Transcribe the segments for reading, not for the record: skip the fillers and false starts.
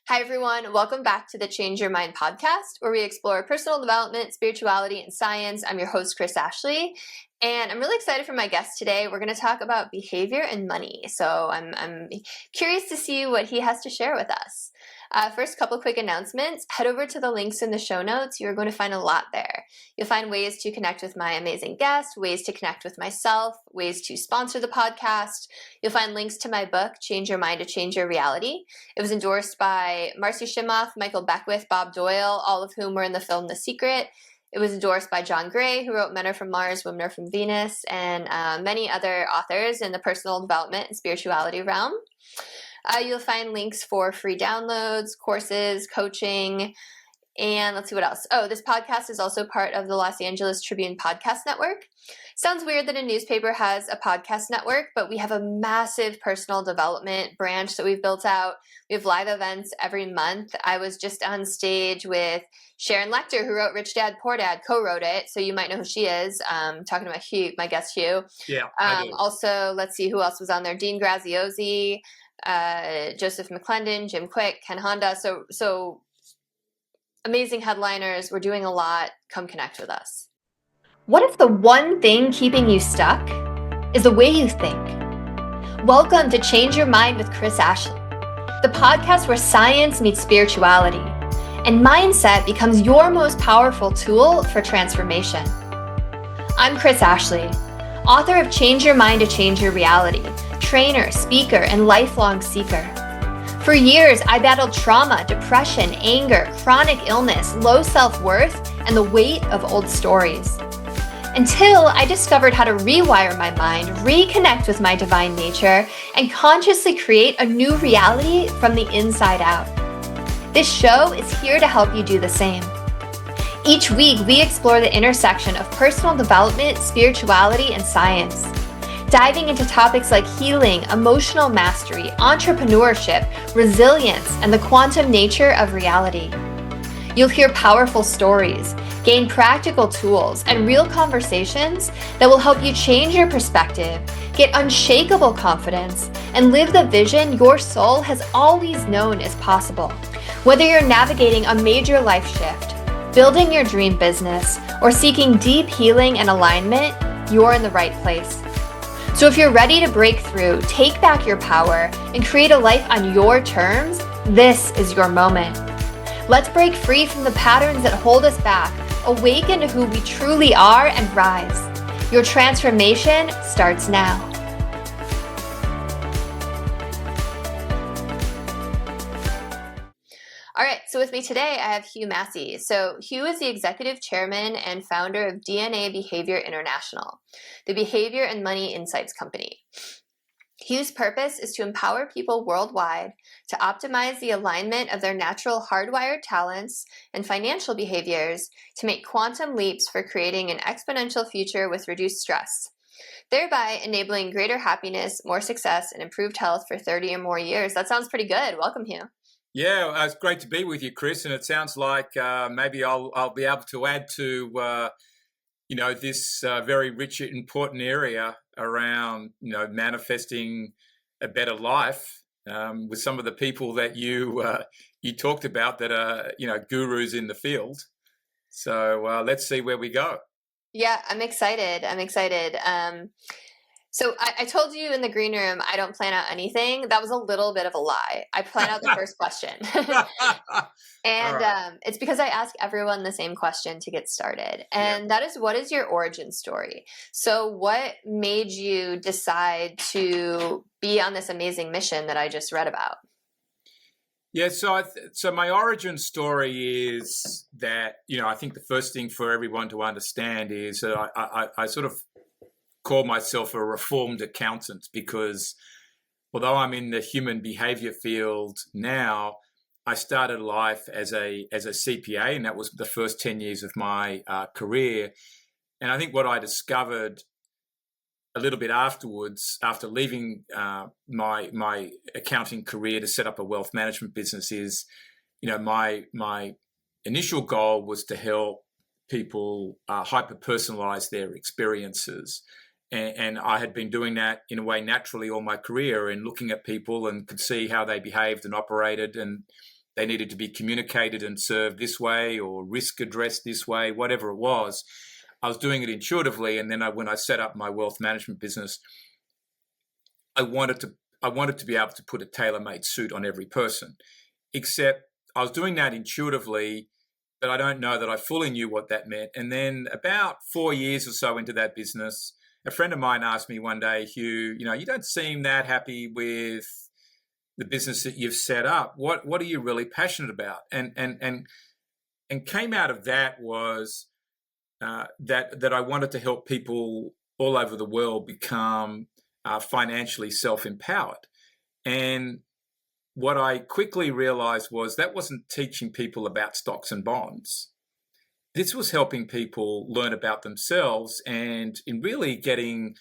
Hi, everyone. Welcome back to the Change Your Mind podcast, where we explore personal development, spirituality, and science. I'm your host, Kris Ashley, and I'm really excited for my guest today. We're going to talk about behavior and money. So I'm curious to see what he has to share with us. First, couple quick announcements. Head over to the links in the show notes. You're going to find a lot there. You'll find ways to connect with my amazing guest, ways to connect with myself, ways to sponsor the podcast. You'll find links to my book, Change Your Mind to Change Your Reality. It was endorsed by Marcy Shimoff, Michael Beckwith, Bob Doyle, all of whom were in the film The Secret. It was endorsed by John Gray, who wrote Men Are From Mars, Women Are From Venus, and many other authors in the personal development and spirituality realm. You'll find links for free downloads, courses, coaching, and let's see what else. Oh, this podcast is also part of the Los Angeles Tribune Podcast Network. Sounds weird that a newspaper has a podcast network, but we have a massive personal development branch that we've built out. We have live events every month. I was just on stage with Sharon Lechter, who wrote Rich Dad, Poor Dad, co-wrote it, so you might know who she is. Talking about Hugh, my guest Hugh. Yeah, I do. Also, let's see who else was on there. Dean Graziosi, Joseph McClendon, Jim Quick, Ken Honda. So amazing headliners. We're doing a lot. Come connect with us. What if the one thing keeping you stuck is the way you think? Welcome to Change Your Mind with Kris Ashley, the podcast where science meets spirituality and mindset becomes your most powerful tool for transformation. I'm Kris Ashley, author of Change Your Mind to Change Your Reality, trainer, speaker, and lifelong seeker. For years, I battled trauma, depression, anger, chronic illness, low self-worth, and the weight of old stories. Until I discovered how to rewire my mind, reconnect with my divine nature, and consciously create a new reality from the inside out. This show is here to help you do the same. Each week, we explore the intersection of personal development, spirituality, and science, diving into topics like healing, emotional mastery, entrepreneurship, resilience, and the quantum nature of reality. You'll hear powerful stories, gain practical tools, and real conversations that will help you change your perspective, get unshakable confidence, and live the vision your soul has always known is possible. Whether you're navigating a major life shift, building your dream business, or seeking deep healing and alignment, you're in the right place. So if you're ready to break through, take back your power, and create a life on your terms, this is your moment. Let's break free from the patterns that hold us back, awaken to who we truly are, and rise. Your transformation starts now. All right, so with me today, I have Hugh Massie. So Hugh is the executive chairman and founder of DNA Behavior International, the behavior and money insights company. Hugh's purpose is to empower people worldwide to optimize the alignment of their natural hardwired talents and financial behaviors to make quantum leaps for creating an exponential future with reduced stress, thereby enabling greater happiness, more success, and improved health for 30 or more years. That sounds pretty good. Welcome, Hugh. Yeah, it's great to be with you, Kris, and it sounds like maybe I'll be able to add to this very rich, important area around manifesting a better life with some of the people that you talked about that are gurus in the field. So let's see where we go. Yeah, I'm excited. So I told you in the green room I don't plan out anything. That was a little bit of a lie. I plan out the first question. And right. It's because I ask everyone the same question to get started. And that is, what is your origin story? So what made you decide to be on this amazing mission that I just read about? Yeah, so my origin story is that, I think the first thing for everyone to understand is that I sort of call myself a reformed accountant, because although I'm in the human behavior field now, I started life as a CPA, and that was the first 10 years of my career. And I think what I discovered a little bit afterwards, after leaving my accounting career to set up a wealth management business, is, my initial goal was to help people hyper-personalize their experiences. And I had been doing that in a way naturally all my career, and looking at people and could see how they behaved and operated. And they needed to be communicated and served this way or risk addressed this way, whatever it was. I was doing it intuitively. And then when I set up my wealth management business, I wanted to be able to put a tailor-made suit on every person, except I was doing that intuitively, but I don't know that I fully knew what that meant. And then about 4 years or so into that business, a friend of mine asked me one day, Hugh, you don't seem that happy with the business that you've set up. What are you really passionate about? And came out of that was that I wanted to help people all over the world become financially self-empowered. And what I quickly realized was that wasn't teaching people about stocks and bonds. This was helping people learn about themselves and in really getting,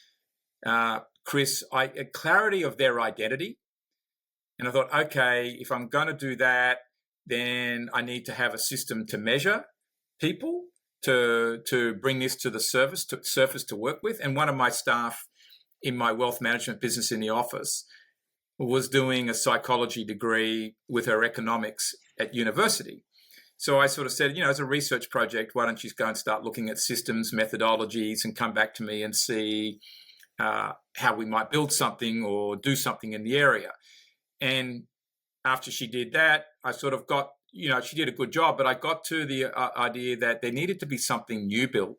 Kris, a clarity of their identity. And I thought, okay, if I'm going to do that, then I need to have a system to measure people, to bring this to the surface to work with. And one of my staff in my wealth management business in the office was doing a psychology degree with her economics at university. So I sort of said, as a research project, why don't you go and start looking at systems, methodologies, and come back to me and see how we might build something or do something in the area. And after she did that, I sort of got, she did a good job, but I got to the idea that there needed to be something new built.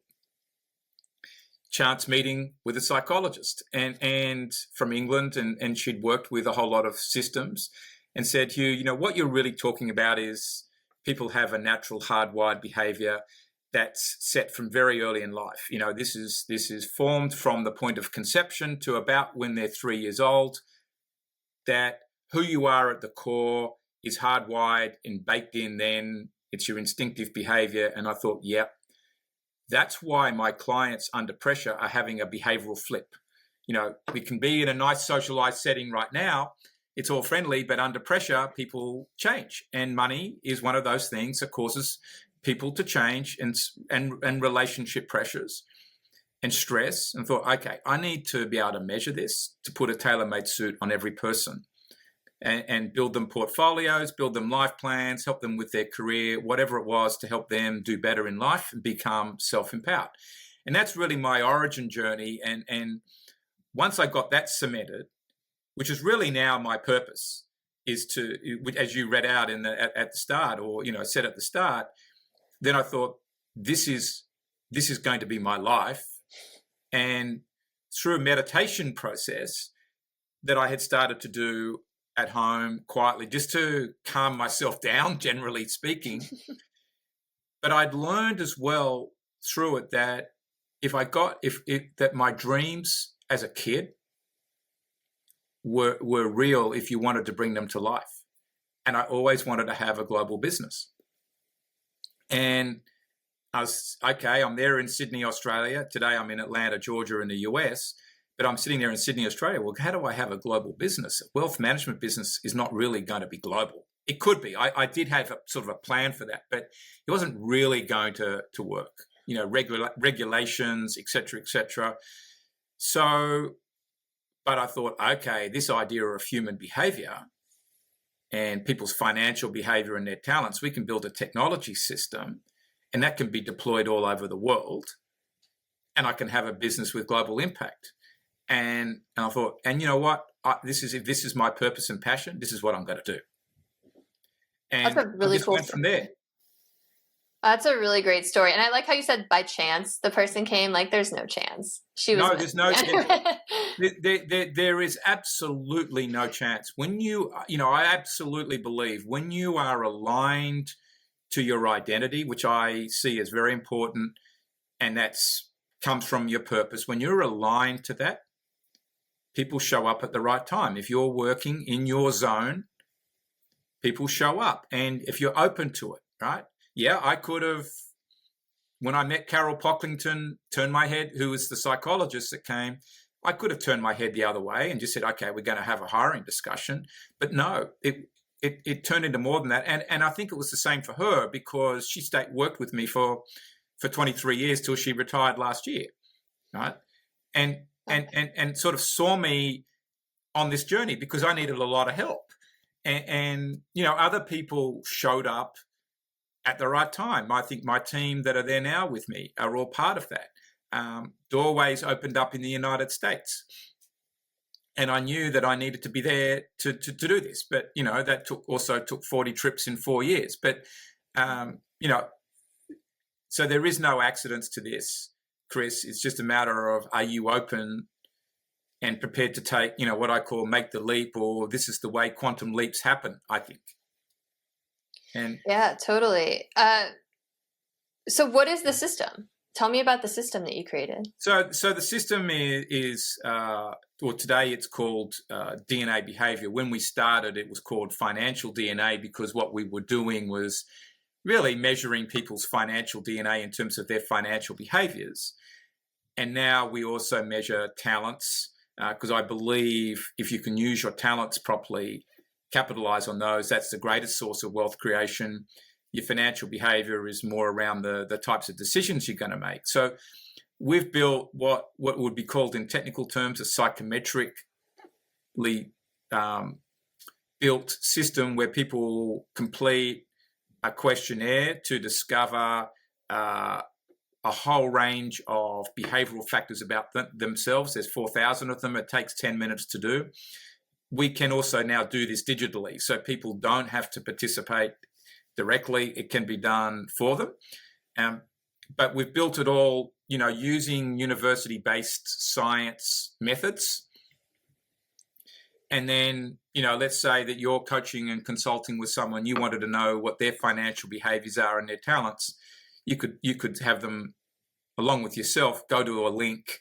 Chance meeting with a psychologist and from England, and she'd worked with a whole lot of systems, and said, Hugh, what you're really talking about is people have a natural hardwired behavior that's set from very early in life. This is formed from the point of conception to about when they're 3 years old, that who you are at the core is hardwired and baked in then. It's your instinctive behavior. And I thought, yep. That's why my clients under pressure are having a behavioral flip. We can be in a nice socialized setting right now. It's all friendly, but under pressure, people change. And money is one of those things that causes people to change, and relationship pressures and stress. And thought, okay, I need to be able to measure this, to put a tailor-made suit on every person. And build them portfolios, build them life plans, help them with their career, whatever it was, to help them do better in life and become self-empowered. And that's really my origin journey. And once I got that cemented, which is really now my purpose, is to, as you read out at the start, or said at the start, then I thought this is going to be my life. And through a meditation process that I had started to do at home quietly, just to calm myself down, generally speaking. But I'd learned as well through it that that my dreams as a kid were real if you wanted to bring them to life. And I always wanted to have a global business. And I was, okay, I'm there in Sydney, Australia. Today I'm in Atlanta, Georgia in the US. But I'm sitting there in Sydney, Australia. Well, how do I have a global business? A wealth management business is not really going to be global. It could be. I did have sort of a plan for that, but it wasn't really going to work. Regulations, et cetera, et cetera. So, but I thought, okay, this idea of human behavior and people's financial behavior and their talents, we can build a technology system, and that can be deployed all over the world, and I can have a business with global impact. And I thought, and you know what? If this is my purpose and passion, this is what I'm going to do. And that's a really cool went from there. That's a really great story. And I like how you said by chance the person came. Like, there's no chance. There's no there is absolutely no chance. When I absolutely believe when you are aligned to your identity, which I see as very important, and that's comes from your purpose. When you're aligned to that, people show up at the right time. If you're working in your zone, people show up. And if you're open to it, right? Yeah, I could have, when I met Carol Pocklington, turned my head, who was the psychologist that came, I could have turned my head the other way and just said, okay, we're going to have a hiring discussion. But no, it turned into more than that. And I think it was the same for her, because she worked with me for 23 years till she retired last year, right? And sort of saw me on this journey because I needed a lot of help. and other people showed up at the right time. I think my team that are there now with me are all part of that. Doorways opened up in the United States, and I knew that I needed to be there to do this. But that also took 40 trips in 4 years. But so there is no accidents to this, Kris. It's just a matter of, are you open and prepared to take, what I call make the leap, or this is the way quantum leaps happen, I think. And yeah, totally. So what is the system? Tell me about the system that you created. So the system is today it's called DNA behavior. When we started, it was called financial DNA, because what we were doing was really measuring people's financial DNA in terms of their financial behaviors. And now we also measure talents, because I believe if you can use your talents properly, capitalize on those, that's the greatest source of wealth creation. Your financial behavior is more around the types of decisions you're going to make. So we've built what would be called in technical terms a psychometrically built system where people complete a questionnaire to discover a whole range of behavioral factors about themselves. There's 4,000 of them. It takes 10 minutes to do. We can also now do this digitally, so people don't have to participate directly. It can be done for them. But we've built it all, using university-based science methods. And then, let's say that you're coaching and consulting with someone, you wanted to know what their financial behaviors are and their talents. You could have them, along with yourself, go to a link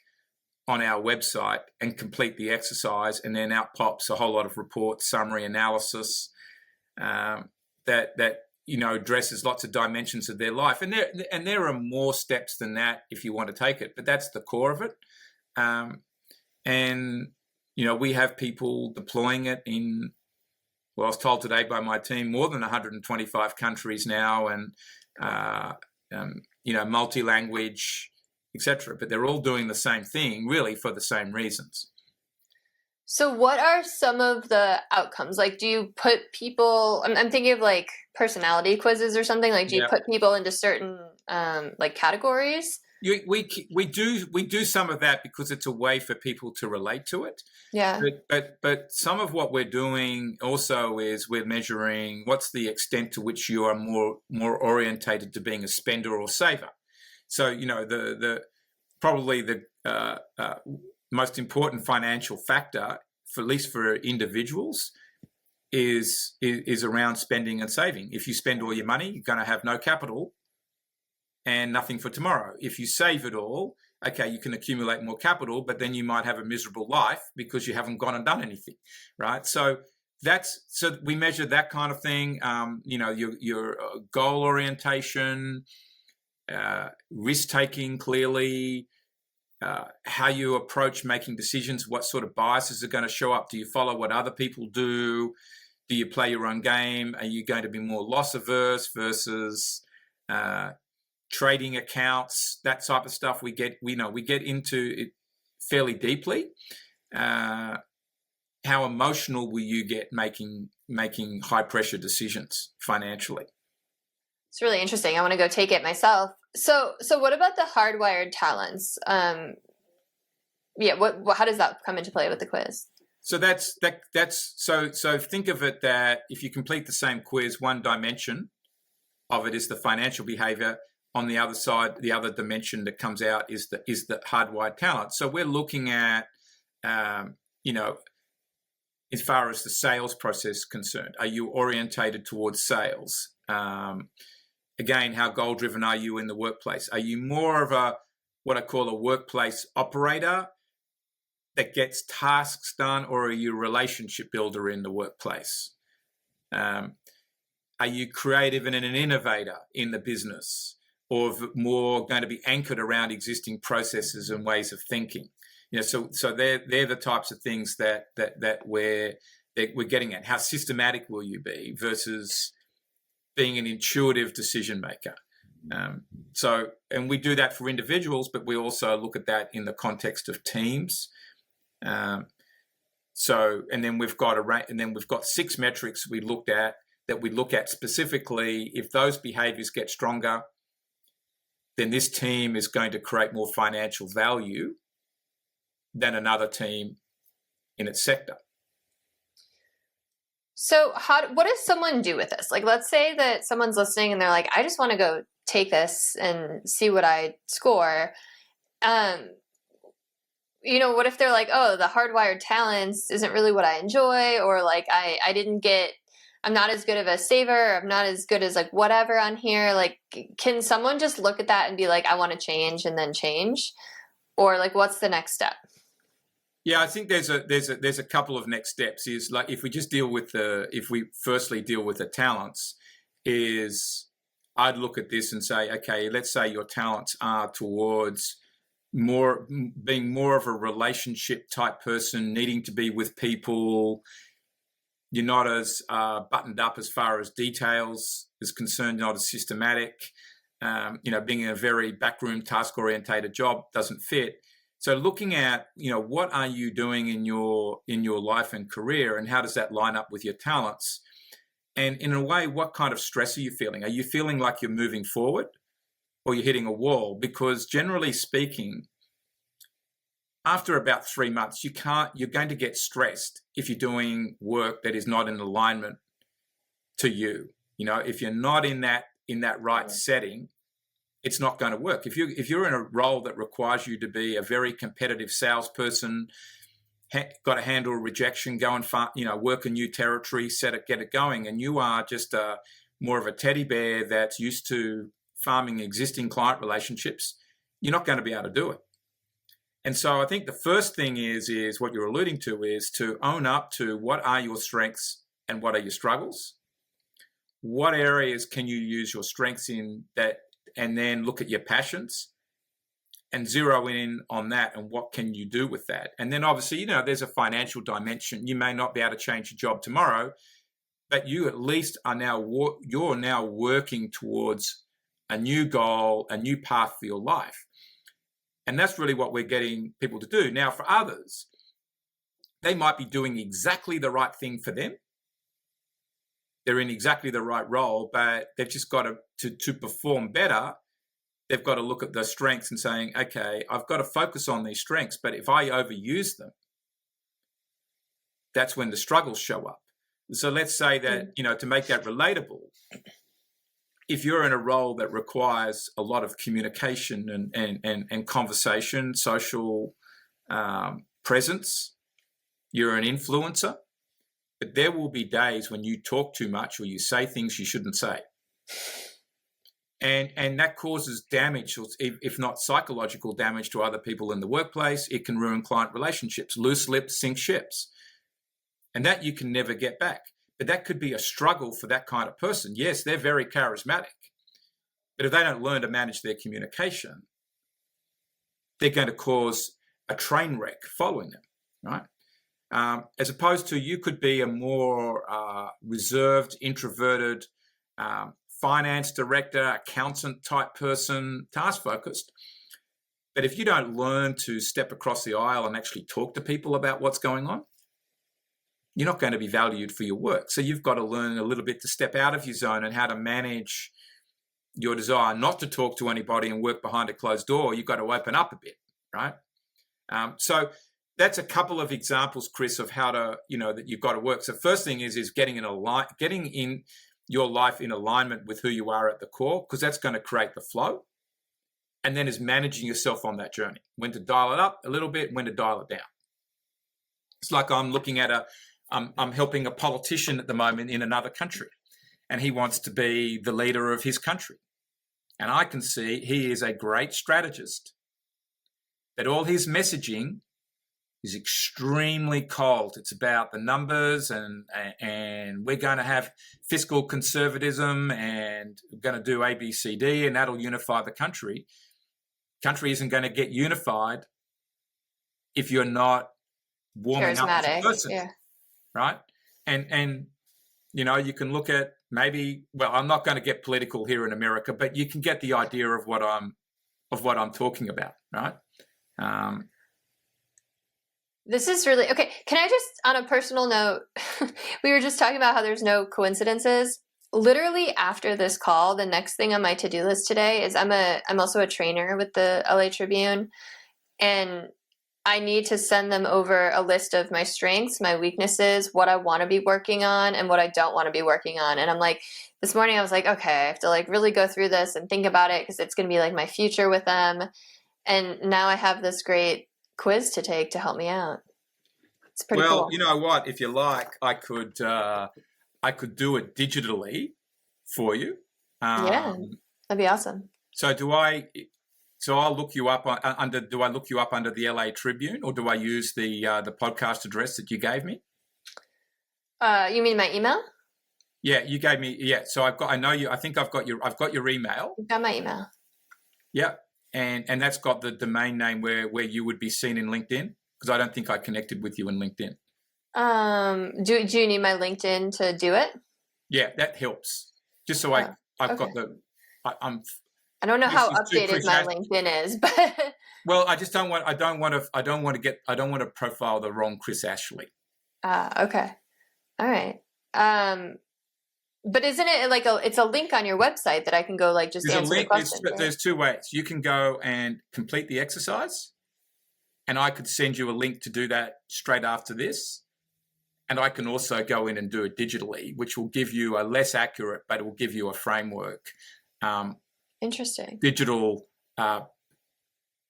on our website and complete the exercise, and then out pops a whole lot of reports, summary analysis that addresses lots of dimensions of their life. And there are more steps than that if you want to take it, but that's the core of it. And we have people deploying it in, well, I was told today by my team, more than 125 countries now, and multi-language, etc. But they're all doing the same thing, really, for the same reasons. So what are some of the outcomes? Like, do you put people, I'm thinking of like personality quizzes or something, like do you put people into certain categories? We do some of that because it's a way for people to relate to it. Yeah. But some of what we're doing also is we're measuring what's the extent to which you are more orientated to being a spender or saver. So probably the most important financial factor, for at least for individuals, is around spending and saving. If you spend all your money, you're going to have no capital and nothing for tomorrow. If you save it all, okay, you can accumulate more capital, but then you might have a miserable life because you haven't gone and done anything, right? So we measure that kind of thing. Your goal orientation, risk taking, clearly. How you approach making decisions, what sort of biases are going to show up. Do you follow what other people do? Do you play your own game? Are you going to be more loss averse versus trading accounts? That type of stuff we get into it fairly deeply. How emotional will you get making high pressure decisions financially? It's really interesting. I want to go take it myself. So what about the hardwired talents? How does that come into play with the quiz? So so think of it that if you complete the same quiz, one dimension of it is the financial behavior. On the other side, the other dimension that comes out is the hardwired talent. So we're looking at, as far as the sales process is concerned, are you orientated towards sales? Again, how goal-driven are you in the workplace? Are you more of what I call a workplace operator that gets tasks done, or are you a relationship builder in the workplace? Are you creative and an innovator in the business, or more going to be anchored around existing processes and ways of thinking? So they're the types of things that we're getting at. How systematic will you be versus being an intuitive decision maker? And we do that for individuals, but we also look at that in the context of teams. So, and then we've got and then we've got 6 metrics we look at specifically. If those behaviors get stronger, then this team is going to create more financial value than another team in its sector. So what does someone do with this? Like, let's say that someone's listening and they're like, I just want to go take this and see what I score. What if they're like, oh, the hardwired talents isn't really what I enjoy, or like I'm not as good of a saver, I'm not as good as like whatever on here. Like, can someone just look at that and be like, I want to change, and then change? Or like, what's the next step? Yeah, I think there's a couple of next steps. Is like, if we firstly deal with the talents, is I'd look at this and say, okay, let's say your talents are towards being more of a relationship type person, needing to be with people. You're not as buttoned up as far as details is concerned, not as systematic. Being in a very backroom task orientated job doesn't fit. So looking at, what are you doing in your life and career, and how does that line up with your talents? And in a way, what kind of stress are you feeling? Are you feeling like you're moving forward, or you're hitting a wall? Because generally speaking, after about 3 months, you're going to get stressed if you're doing work that is not in alignment to you. If you're not in that right setting, it's not going to work. If you're in a role that requires you to be a very competitive salesperson, got to handle rejection, go and work a new territory, get it going, and you are just more of a teddy bear that's used to farming existing client relationships, you're not going to be able to do it. And so I think the first thing is what you're alluding to, is to own up to what are your strengths and what are your struggles. What areas can you use your strengths in that, and then look at your passions and zero in on that, and what can you do with that? And then obviously, there's a financial dimension. You may not be able to change your job tomorrow, but you at least you're now working towards a new goal, a new path for your life. And that's really what we're getting people to do. Now, for others, they might be doing exactly the right thing for them. They're in exactly the right role, but they've just got to perform better. They've got to look at the strengths and saying, okay, I've got to focus on these strengths, but if I overuse them, that's when the struggles show up. So let's say that, to make that relatable, if you're in a role that requires a lot of communication and conversation, social presence, you're an influencer, but there will be days when you talk too much or you say things you shouldn't say. And that causes damage, if not psychological damage, to other people in the workplace. It can ruin client relationships. Loose lips sink ships. And that you can never get back. But that could be a struggle for that kind of person. Yes, they're very charismatic. But if they don't learn to manage their communication, they're going to cause a train wreck following them, right? As opposed to, you could be a more reserved, introverted, finance director, accountant type person, task focused. But if you don't learn to step across the aisle and actually talk to people about what's going on, you're not going to be valued for your work. So you've got to learn a little bit to step out of your zone and how to manage your desire not to talk to anybody and work behind a closed door. You've got to open up a bit, right? So that's a couple of examples, Kris, of how to, that you've got to work. So first thing is getting in your life in alignment with who you are at the core, because that's going to create the flow. And then is managing yourself on that journey, when to dial it up a little bit, when to dial it down. It's like I'm looking at I'm helping a politician at the moment in another country, and he wants to be the leader of his country. And I can see he is a great strategist, but all his messaging is extremely cold. It's about the numbers and we're going to have fiscal conservatism and we're going to do A, B, C, D, and that'll unify the country. Country isn't going to get unified if you're not warming up as a person, right? And you can look at maybe, well, I'm not going to get political here in America, but you can get the idea of what I'm talking about, right? This is really okay. Can I just, on a personal note, we were just talking about how there's no coincidences. Literally after this call, the next thing on my to-do list today is I'm also a trainer with the LA Tribune, and I need to send them over a list of my strengths, my weaknesses, what I want to be working on, and what I don't want to be working on. And I'm like, this morning I was like, okay, I have to like really go through this and think about it because it's going to be like my future with them. And now I have this great quiz to take to help me out. It's pretty Well, cool. you know what? If you like, I could do it digitally for you. Yeah, that'd be awesome. So I'll look you up under. Do I look you up under the LA Tribune, or do I use the podcast address that you gave me? You mean my email? Yeah, you gave me. Yeah, so I've got. I know you. I think I've got your email. You've got my email. Yeah, and that's got the domain name where you would be seen in LinkedIn, because I don't think I connected with you in LinkedIn. Do you need my LinkedIn to do it? Yeah, that helps. Just so I've got the. I don't know how updated my LinkedIn is, but well, I don't want to profile the wrong Kris Ashley. Okay. All right. But isn't it like it's a link on your website that I can go like just answer the question? There's two ways. You can go and complete the exercise, and I could send you a link to do that straight after this. And I can also go in and do it digitally, which will give you a less accurate, but it will give you a framework. Interesting. Digital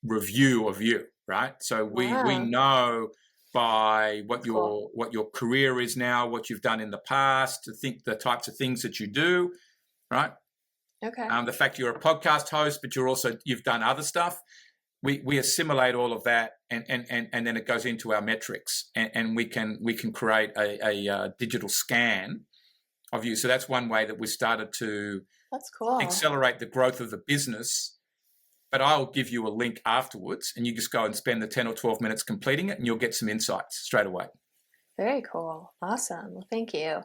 review of you, right? So we know by what your career is now, what you've done in the past, to think the types of things that you do, right? Okay. The fact you're a podcast host, but you've done other stuff. We assimilate all of that, and then it goes into our metrics, and we can create a digital scan of you. So that's one way that we started to accelerate the growth of the business. But I'll give you a link afterwards, and you just go and spend the 10 or 12 minutes completing it, and you'll get some insights straight away. Very cool. Awesome. Well, thank you.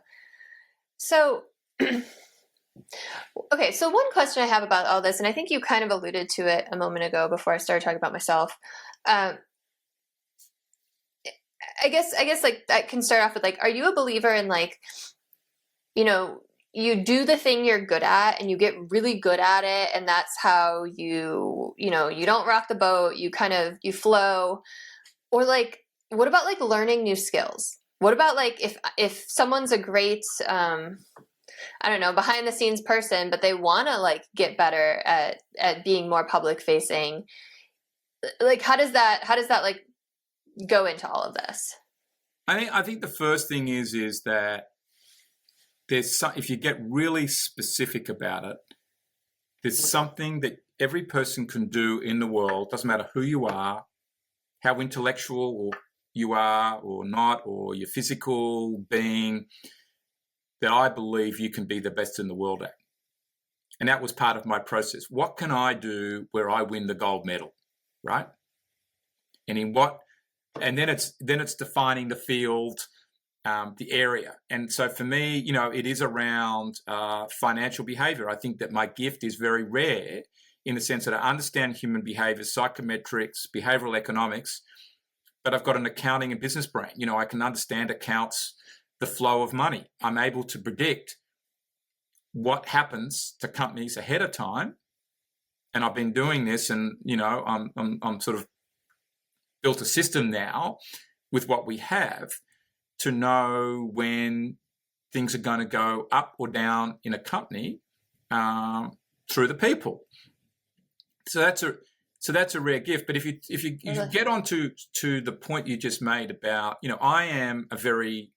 So, okay. So one question I have about all this, and I think you kind of alluded to it a moment ago before I started talking about myself. I guess like I can start off with like, are you a believer in like, you do the thing you're good at and you get really good at it, and that's how you don't rock the boat, you flow? Or like, what about like learning new skills? What about like if someone's a great I don't know, behind the scenes person, but they want to like get better at being more public facing? Like, how does that like go into all of this? I think the first thing is that if you get really specific about it, there's something that every person can do in the world. Doesn't matter who you are, how intellectual you are or not, or your physical being, that I believe you can be the best in the world at. And that was part of my process. What can I do where I win the gold medal, right? And in what? And then it's defining the field, the area. And so for me, it is around financial behavior. I think that my gift is very rare in the sense that I understand human behavior, psychometrics, behavioral economics, but I've got an accounting and business brain. I can understand accounts, the flow of money. I'm able to predict what happens to companies ahead of time. And I've been doing this, and, I'm sort of built a system now with what we have to know when things are going to go up or down in a company through the people. So that's a rare gift. But if you get onto the point you just made about, I am a very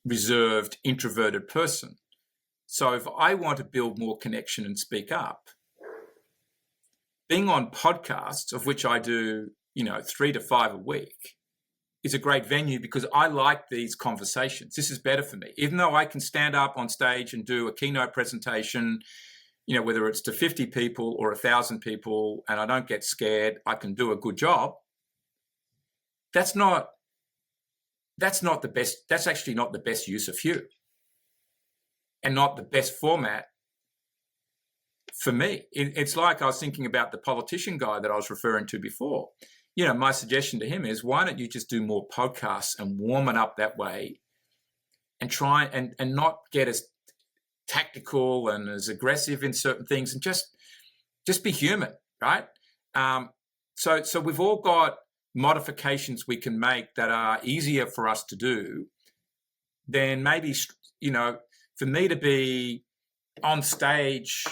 reserved, introverted person. So if I want to build more connection and speak up, being on podcasts, of which I do, 3 to 5 a week, is a great venue because I like these conversations. This is better for me. Even though I can stand up on stage and do a keynote presentation, whether it's to 50 people or 1,000 people, and I don't get scared, I can do a good job. That's not the best. That's actually not the best use of Hugh, and not the best format for me. It's like I was thinking about the politician guy that I was referring to before. my suggestion to him is, why don't you just do more podcasts and warm it up that way, and try and not get as tactical and as aggressive in certain things, and just be human, right? So we've all got modifications we can make that are easier for us to do than maybe, for me to be on stage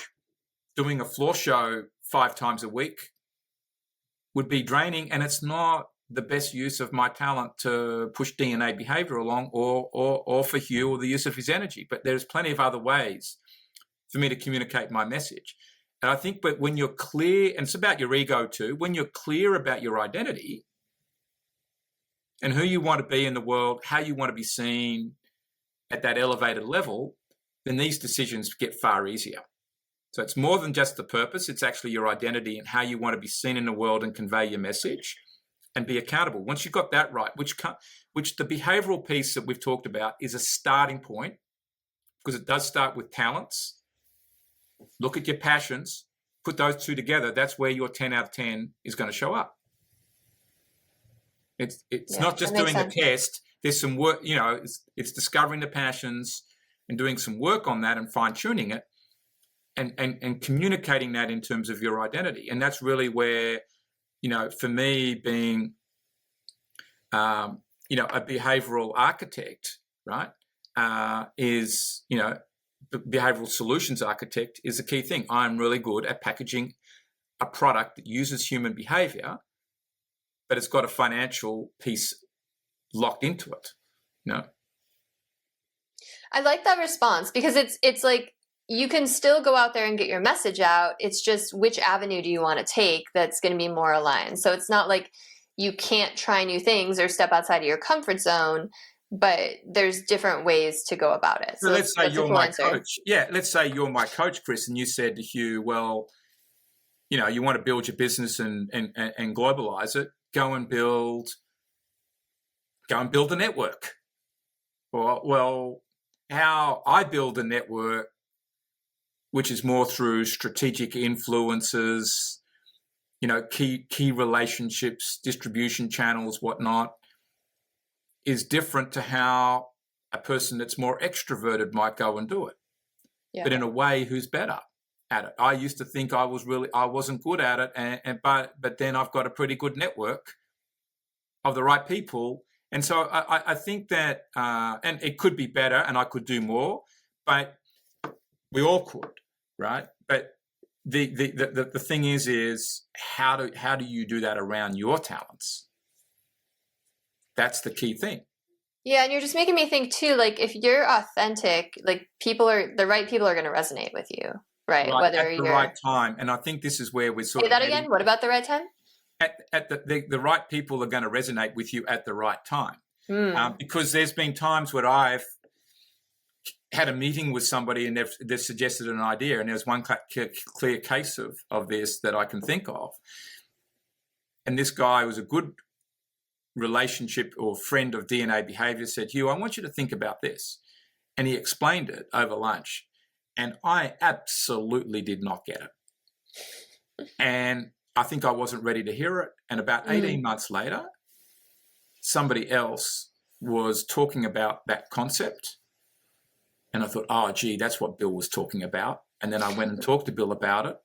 doing a floor show 5 times a week would be draining, and it's not the best use of my talent to push DNA behavior along, or for Hugh, or the use of his energy. But there's plenty of other ways for me to communicate my message. And I think, but when you're clear, and it's about your ego too, when you're clear about your identity and who you want to be in the world, how you want to be seen at that elevated level, then these decisions get far easier. So it's more than just the purpose. It's actually your identity and how you want to be seen in the world and convey your message and be accountable. Once you've got that right, which the behavioral piece that we've talked about is a starting point, because it does start with talents. Look at your passions, put those two together. That's where your 10 out of 10 is going to show up. It's not just doing a test. There's some work, it's discovering the passions and doing some work on that and fine-tuning it, and communicating that in terms of your identity. And that's really where, for me, being, a behavioral architect, right, is, behavioral solutions architect is a key thing. I'm really good at packaging a product that uses human behavior, but it's got a financial piece locked into it. I like that response, because it's like, you can still go out there and get your message out. It's just, which avenue do you want to take that's going to be more aligned? So it's not like you can't try new things or step outside of your comfort zone, but there's different ways to go about it. So let's say you're my coach. Yeah, let's say you're my coach, Kris, and you said to Hugh, well, you want to build your business and globalize it. Go and build a network. Well, how I build a network, which is more through strategic influences, key relationships, distribution channels, whatnot, is different to how a person that's more extroverted might go and do it. Yeah. But in a way, who's better at it? I used to think I wasn't good at it, but then I've got a pretty good network of the right people. And so I think that, and it could be better, and I could do more, but we all could, right? But the thing is how do you do that around your talents? That's the key thing. Yeah, and you're just making me think too, like, if you're authentic, like, the right people are going to resonate with you, right? Whether at the right time. And I think this is where we're sort of... Say that again? What about the right time? At the right people are going to resonate with you at the right time. Because there's been times where I've had a meeting with somebody and they've suggested an idea, and there's one clear case of this that I can think of. And this guy was a good relationship or friend of DNA behavior, said, Hugh, I want you to think about this. And he explained it over lunch, and I absolutely did not get it. And I think I wasn't ready to hear it. And about 18 months later, somebody else was talking about that concept. And I thought, oh, gee, that's what Bill was talking about. And then I went and talked to Bill about it.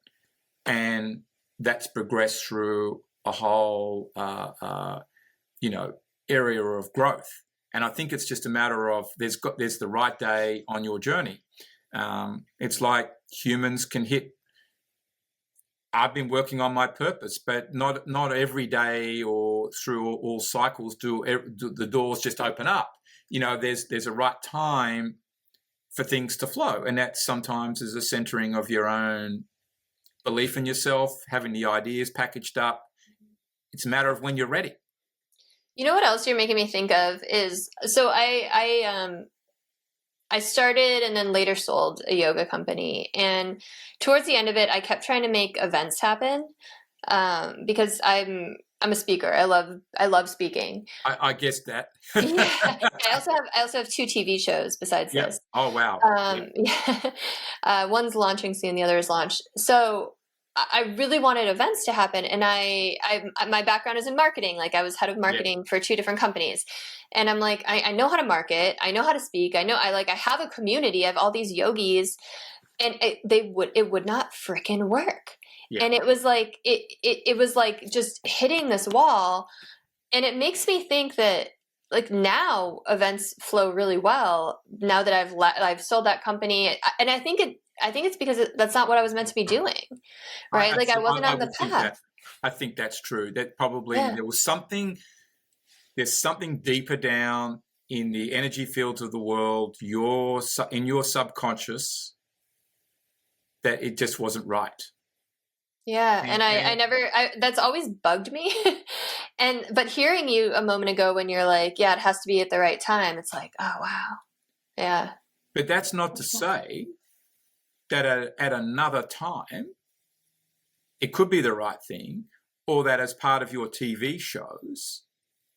And that's progressed through a whole, area of growth. And I think it's just a matter of there's the right day on your journey. It's like humans can hit. I've been working on my purpose, but not every day or through all cycles do the doors just open up. There's a right time for things to flow, and that sometimes is a centering of your own belief in yourself, having the ideas packaged up. It's a matter of when you're ready. You know what else you're making me think of is, so I started and then later sold a yoga company, and towards the end of it, I kept trying to make events happen because I'm a speaker. I love speaking. I guessed that. Yeah. I also have 2 TV shows besides this. Oh wow. Yeah. One's launching soon, the other is launched. So I really wanted events to happen, and my background is in marketing. Like I was head of Yeah. marketing for 2 different companies, and I'm like, I know how to market, I know how to speak, I have a community. I have all these yogis, and it would not freaking work. Yeah. And it was like it was like just hitting this wall, and it makes me think that like now events flow really well now that I've sold that company, and I think it's because that's not what I was meant to be doing, right? Like I wasn't I on the would think path. that. I think that's true. That probably Yeah. there's something deeper down in the energy fields of the world, in your subconscious, that it just wasn't right. Yeah, and I And never that's always bugged me. But hearing you a moment ago when you're like, yeah, it has to be at the right time, it's like, oh wow. Yeah. but that's not to say that at another time it could be the right thing, or that as part of your TV shows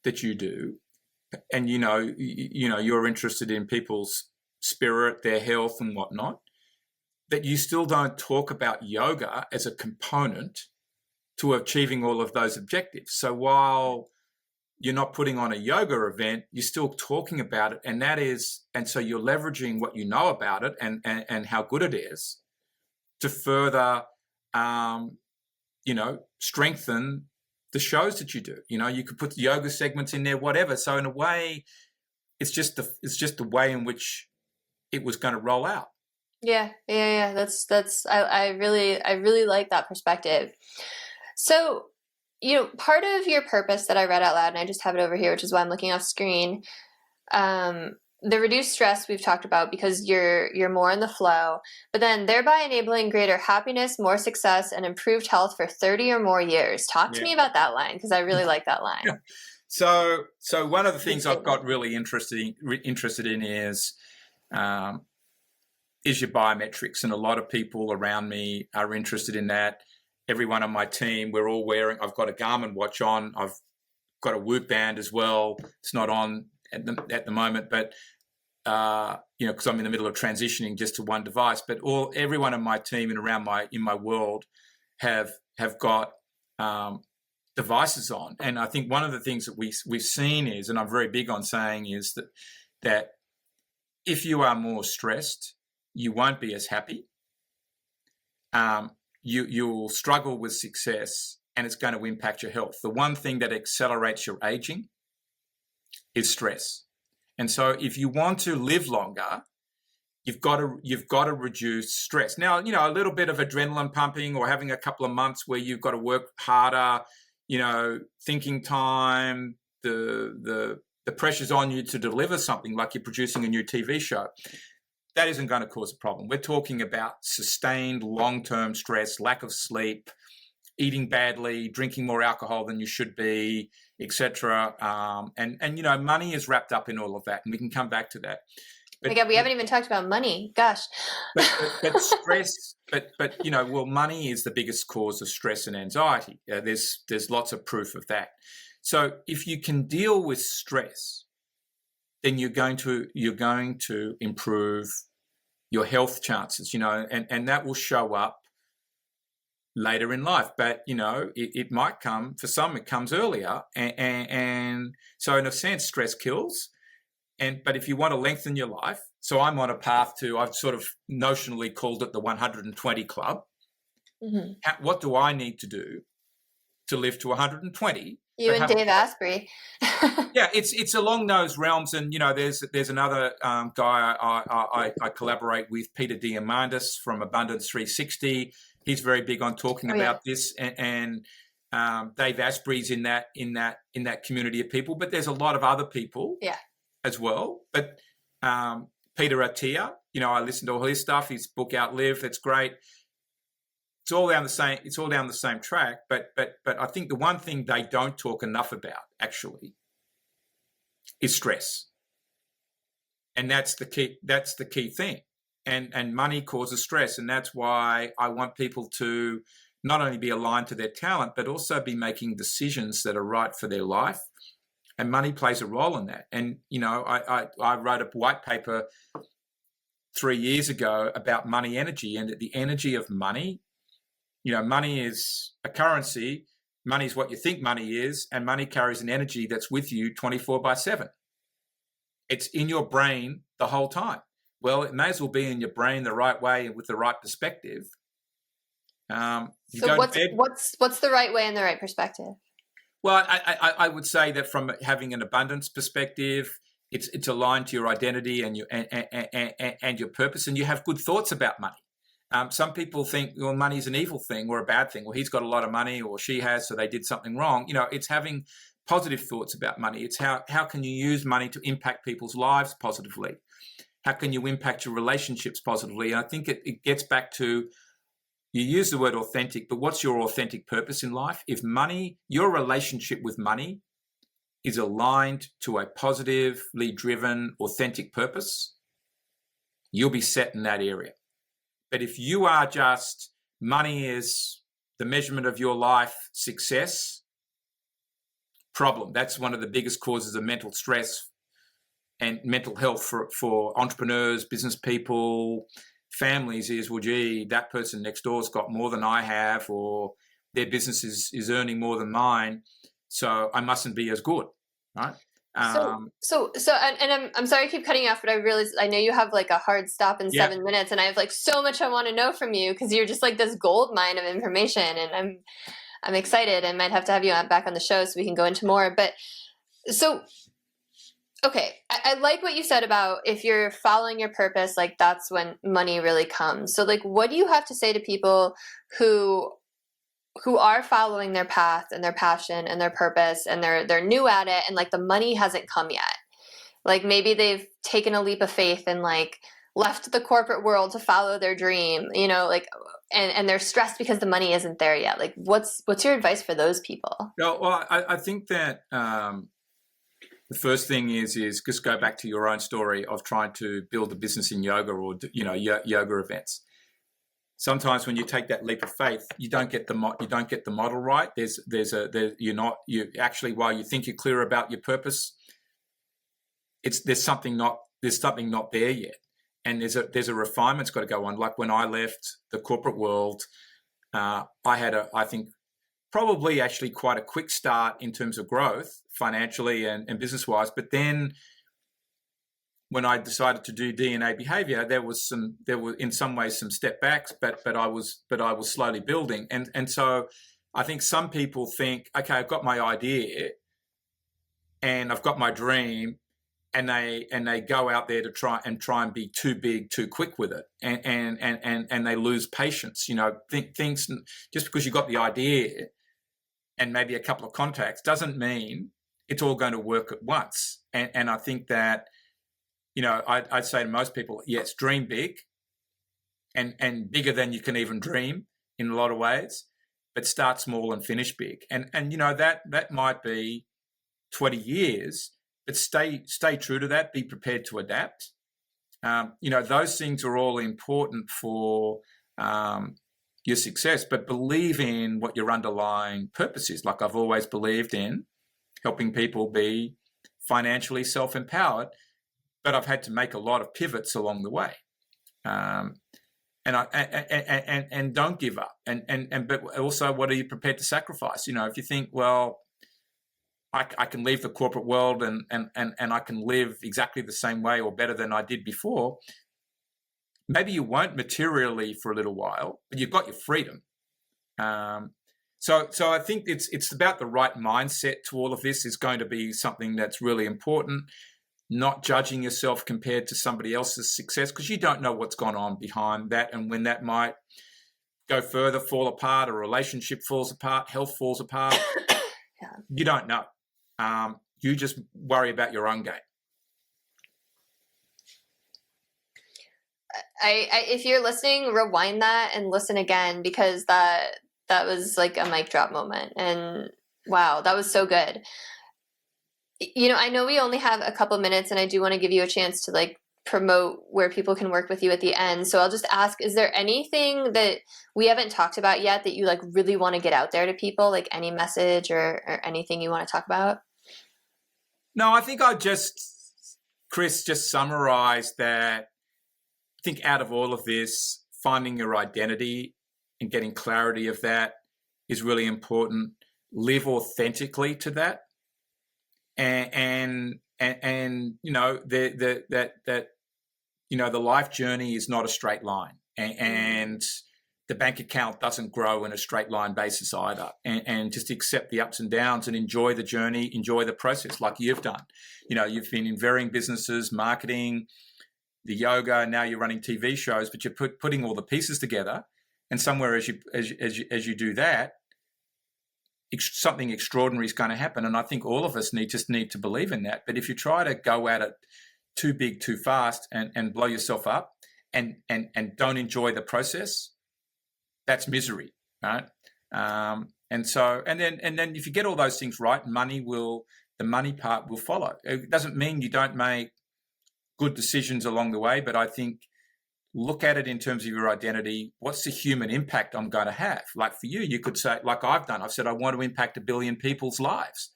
that you do, and you're interested in people's spirit, their health, and whatnot, that you still don't talk about yoga as a component to achieving all of those objectives. So while you're not putting on a yoga event, you're still talking about it, and so you're leveraging what you know about it and how good it is to further strengthen the shows that you do. You could put yoga segments in there, whatever. So in a way, it's just the way in which it was going to roll out. Yeah. That's I really like that perspective. So, part of your purpose that I read out loud, and I just have it over here, which is why I'm looking off screen. The reduced stress we've talked about because you're more in the flow, but then thereby enabling greater happiness, more success, and improved health for 30 or more years. Talk to me about that line, because I really like that line. Yeah. So one of the things I've got really interested in is your biometrics, and a lot of people around me are interested in that. Everyone on my team, we're all wearing. I've got a Garmin watch on. I've got a Whoop band as well. It's not on at the moment, but because I'm in the middle of transitioning just to one device. But everyone on my team and around in my world have got devices on. And I think one of the things that we've seen is, and I'm very big on saying, is that if you are more stressed, you won't be as happy. You'll struggle with success, and it's going to impact your health. The one thing that accelerates your aging is stress. And so if you want to live longer, you've got to reduce stress. Now, a little bit of adrenaline pumping, or having a couple of months where you've got to work harder, thinking time, the pressure's on you to deliver something, like you're producing a new TV show. That isn't going to cause a problem. We're talking about sustained long-term stress, lack of sleep, eating badly, drinking more alcohol than you should be, etc. And money is wrapped up in all of that, and we can come back to that. But, we haven't even talked about money. Gosh. But stress. Well, money is the biggest cause of stress and anxiety. There's lots of proof of that. So if you can deal with stress, then you're going to improve your health chances, and that will show up later in life. But, it might come, for some, it comes earlier. And so in a sense, stress kills. But if you want to lengthen your life, so I'm on a path I've sort of notionally called it the 120 Club. Mm-hmm. What do I need to do to live to 120? You and Dave Asprey. Yeah, it's along those realms, and there's another guy I collaborate with, Peter Diamandis from Abundance 360. He's very big on talking about this, and Dave Asprey's in that community of people. But there's a lot of other people, as well. But Peter Attia, I listen to all his stuff. His book Outlive, it's great. It's all down the same track, but I think the one thing they don't talk enough about actually is stress, and that's the key thing. And money causes stress, and that's why I want people to not only be aligned to their talent, but also be making decisions that are right for their life. And money plays a role in that. And I wrote a white paper 3 years ago about money energy, and the energy of money money is a currency. Money is what you think money is, and money carries an energy that's with you 24/7. It's in your brain the whole time. Well, it may as well be in your brain the right way and with the right perspective. So what's the right way and the right perspective? Well, I would say that from having an abundance perspective, it's aligned to your identity and your purpose, and you have good thoughts about money. Some people think, well, money is an evil thing or a bad thing. Well, he's got a lot of money, or she has, so they did something wrong. It's having positive thoughts about money. It's how can you use money to impact people's lives positively? How can you impact your relationships positively? And I think it gets back to, you use the word authentic, but what's your authentic purpose in life? If money, your relationship with money is aligned to a positively driven, authentic purpose, you'll be set in that area. But if you are just, money is the measurement of your life success, problem. That's one of the biggest causes of mental stress and mental health for entrepreneurs, business people, families is, well, gee, that person next door's got more than I have, or their business is earning more than mine, so I mustn't be as good, right? I'm sorry I keep cutting you off, but I realize I know you have like a hard stop in 7 minutes, and I have like so much I want to know from you, because you're just like this gold mine of information, and I'm excited and might have to have you back on the show so we can go into more. But so, okay, I like what you said about if you're following your purpose, like that's when money really comes. So like, what do you have to say to people who are following their path and their passion and their purpose, and they're new at it, and like the money hasn't come yet? Like maybe they've taken a leap of faith and like left the corporate world to follow their dream, like, and they're stressed because the money isn't there yet. Like what's your advice for those people? Well, I think that the first thing is just go back to your own story of trying to build a business in yoga, or yoga events. Sometimes when you take that leap of faith, you don't get the model right. You actually, while you think you're clear about your purpose, there's something not there yet, and there's a refinement's got to go on. Like when I left the corporate world, I had I think probably actually quite a quick start in terms of growth financially and business wise, but then when I decided to do DNA behavior, there were in some ways some step backs, but I was slowly building. And so I think some people think, okay, I've got my idea and I've got my dream, and they go out there to try and be too big too quick with it, and they lose patience. Things, just because you've got the idea and maybe a couple of contacts doesn't mean it's all going to work at once. And I think that, I'd say to most people, yes, dream big and bigger than you can even dream in a lot of ways, but start small and finish big. And that might be 20 years, but stay true to that. Be prepared to adapt. Those things are all important for your success, but believe in what your underlying purpose is. Like I've always believed in helping people be financially self-empowered, but I've had to make a lot of pivots along the way. And don't give up. But also, what are you prepared to sacrifice? If you think, well, I can leave the corporate world and I can live exactly the same way or better than I did before, maybe you won't materially for a little while, but you've got your freedom. So I think it's about the right mindset to all of this is going to be something that's really important. Not judging yourself compared to somebody else's success, because you don't know what's gone on behind that, and when that might go further, fall apart, a relationship falls apart, health falls apart. Yeah. You don't know. You just worry about your own game. If you're listening, rewind that and listen again, because that was like a mic drop moment, and wow, that was so good. I know we only have a couple minutes, and I do want to give you a chance to like promote where people can work with you at the end. So I'll just ask, is there anything that we haven't talked about yet that you like really want to get out there to people, like any message or anything you want to talk about? No, I think Kris, just summarized that. I think out of all of this, finding your identity and getting clarity of that is really important. Live authentically to that, and you know that you know the life journey is not a straight line, and the bank account doesn't grow in a straight line basis either. And just accept the ups and downs and enjoy the journey, enjoy the process, like you've done. You know, you've been in varying businesses, marketing, the yoga. Now you're running TV shows, but you're putting all the pieces together. And somewhere as you do that, something extraordinary is going to happen. And I think all of us need to believe in that. But if you try to go at it too big, too fast, and blow yourself up, and don't enjoy the process, that's misery, right? And then if you get all those things right, the money part will follow. It doesn't mean you don't make good decisions along the way, but I think look at it in terms of your identity. What's the human impact I'm going to have? Like for you, you could say, like I've done, I've said, I want to impact 1 billion people's lives.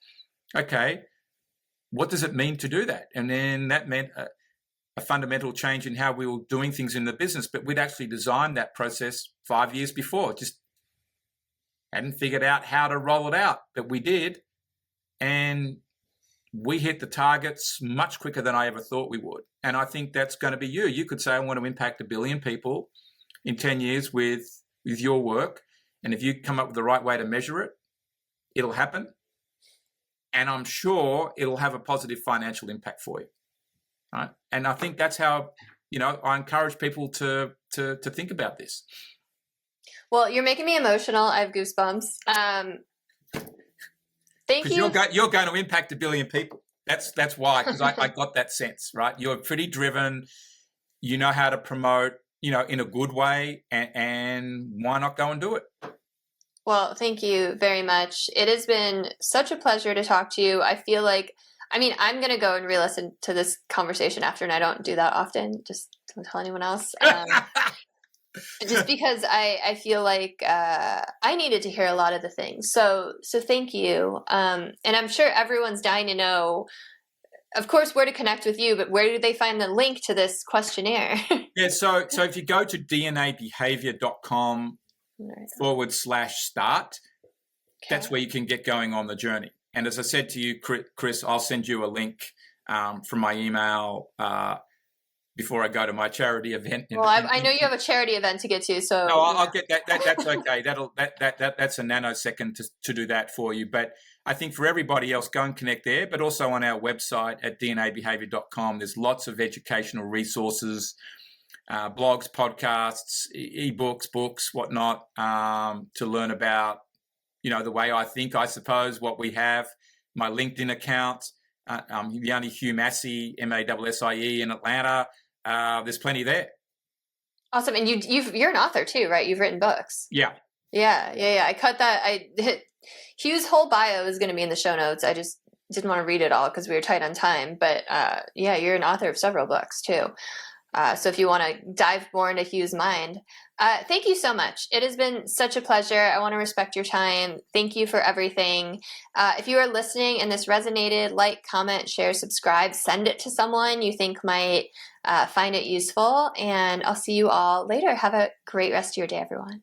Okay, what does it mean to do that? And then that meant a fundamental change in how we were doing things in the business, but we'd actually designed that process 5 years before, just hadn't figured out how to roll it out, but we did. And we hit the targets much quicker than I ever thought we would. And I think that's going to be you. You could say, I want to impact 1 billion people in 10 years with your work. And if you come up with the right way to measure it, it'll happen. And I'm sure it'll have a positive financial impact for you. Right? And I think that's how, you know, I encourage people to think about this. Well, you're making me emotional. I have goosebumps. Thank you. You're going to impact 1 billion people. That's why, because I got that sense, right? You're pretty driven. You know how to promote, you know, in a good way, and why not go and do it? Well, thank you very much. It has been such a pleasure to talk to you. I feel like, I mean, I'm going to go and re-listen to this conversation after, and I don't do that often. Just don't tell anyone else. Just because I feel like I needed to hear a lot of the things. So thank you. And I'm sure everyone's dying to know, of course, where to connect with you, but where do they find the link to this questionnaire? Yeah, so if you go to dnabehavior.com/start, that's where you can get going on the journey. And as I said to you, Kris, I'll send you a link from my email before I go to my charity event. Well, I know you have a charity event to get to, so no, I'll get that. That's okay. That's a nanosecond to do that for you. But I think for everybody else, go and connect there. But also on our website at dnabehavior.com, there's lots of educational resources, blogs, podcasts, ebooks, books, whatnot, to learn about, you know, the way I think, I suppose, what we have. My LinkedIn account, the only Hugh Massie, Massie in Atlanta. There's plenty there. Awesome. And you're an author too, right? You've written books. Yeah. I cut that. Hugh's whole bio is going to be in the show notes. I just didn't want to read it all because we were tight on time. But yeah, you're an author of several books too. So if you want to dive more into Hugh's mind, thank you so much. It has been such a pleasure. I want to respect your time. Thank you for everything. If you are listening and this resonated, like, comment, share, subscribe, send it to someone you think might find it useful. And I'll see you all later. Have a great rest of your day, everyone.